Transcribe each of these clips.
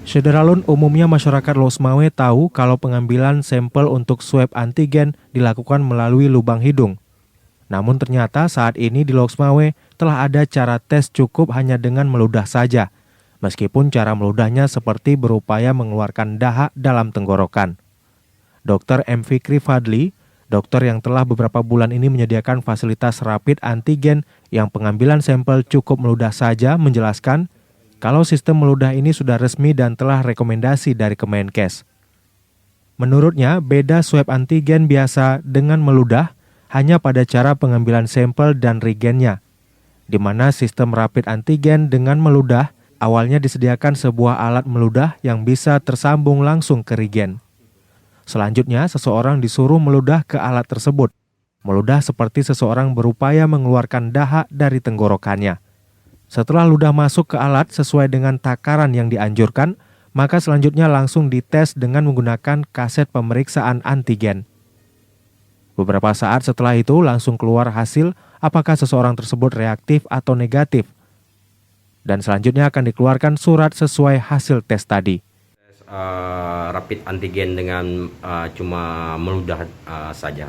Sederalun umumnya masyarakat Losmawe tahu kalau pengambilan sampel untuk swab antigen dilakukan melalui lubang hidung. Namun ternyata saat ini di Losmawe telah ada cara tes cukup hanya dengan meludah saja, meskipun cara meludahnya seperti berupaya mengeluarkan dahak dalam tenggorokan. Dr. M. Fikri Fadli, dokter yang telah beberapa bulan ini menyediakan fasilitas rapid antigen yang pengambilan sampel cukup meludah saja, menjelaskan kalau sistem meludah ini sudah resmi dan telah rekomendasi dari Kemenkes. Menurutnya, beda swab antigen biasa dengan meludah hanya pada cara pengambilan sampel dan reagennya, di mana sistem rapid antigen dengan meludah awalnya disediakan sebuah alat meludah yang bisa tersambung langsung ke reagen. Selanjutnya, seseorang disuruh meludah ke alat tersebut. Meludah seperti seseorang berupaya mengeluarkan dahak dari tenggorokannya. Setelah ludah masuk ke alat sesuai dengan takaran yang dianjurkan, maka selanjutnya langsung dites dengan menggunakan kaset pemeriksaan antigen. Beberapa saat setelah itu langsung keluar hasil apakah seseorang tersebut reaktif atau negatif. Dan selanjutnya akan dikeluarkan surat sesuai hasil tes tadi. Rapid antigen dengan cuma meludah saja.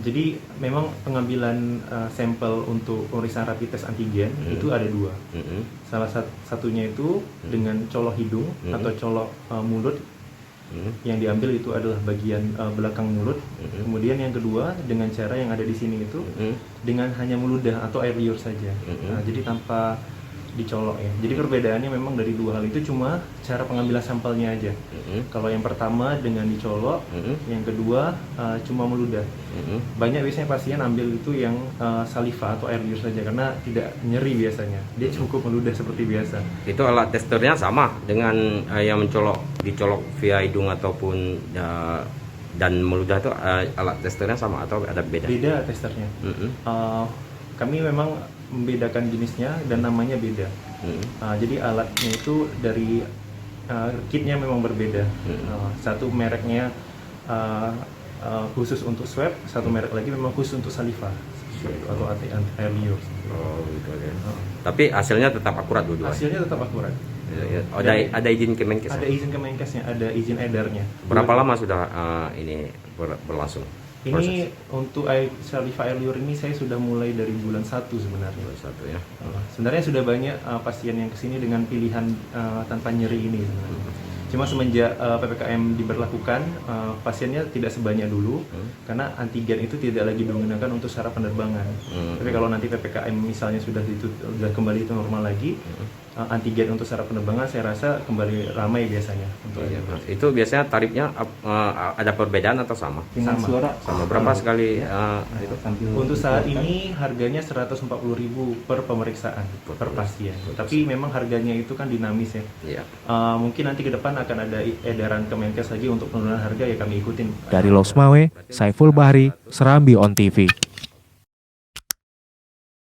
Jadi memang pengambilan sampel untuk pemeriksaan rapid test antigen itu ada dua. Salah satunya itu dengan colok hidung atau colok mulut. Yang diambil itu adalah bagian belakang mulut. Kemudian yang kedua dengan cara yang ada di sini itu dengan hanya meludah atau air liur saja. Jadi tanpa dicolok ya. Jadi perbedaannya memang dari dua hal itu cuma cara pengambilan sampelnya aja. Kalau yang pertama dengan dicolok, yang kedua cuma meludah. Banyak biasanya pasien ambil itu yang saliva atau air liur saja karena tidak nyeri biasanya. Dia cukup meludah seperti biasa. Itu alat testernya sama dengan yang dicolok via hidung ataupun dan meludah itu alat testernya sama atau ada beda? Beda testernya. Kami memang membedakan jenisnya dan namanya beda. Jadi alatnya itu dari kitnya memang berbeda. Satu mereknya khusus untuk swab, satu merek lagi memang khusus untuk saliva atau air liur. Gitu ya. Tapi hasilnya tetap akurat dua-duanya. Hasilnya tetap akurat. Ada izin Kemenkes. Ada izin Kemenkesnya, ada izin edarnya. Berapa lama sudah ini berlangsung? Ini proses. Untuk saliva air liur ini saya sudah mulai dari bulan 1 sebenarnya. Bulan 1 ya. Sebenarnya sudah banyak pasien yang kesini dengan pilihan tanpa nyeri ini sebenarnya. Cuma semenjak PPKM diberlakukan, pasiennya tidak sebanyak dulu karena antigen itu tidak lagi digunakan untuk syarat penerbangan. Tapi kalau nanti PPKM misalnya sudah kembali itu normal lagi, antigen untuk syarat penerbangan saya rasa kembali ramai biasanya. Itu biasanya tarifnya ada perbedaan atau sama? Sama berapa sekali itu? Untuk saat ini harganya 140.000 per pemeriksaan per pasien. Tapi memang harganya itu kan dinamis ya. Iya. Mungkin nanti ke depan akan ada edaran Kemenkes lagi untuk penurunan harga, ya kami ikutin. Dari Losmawe, Saiful Bahri, Serambi On TV.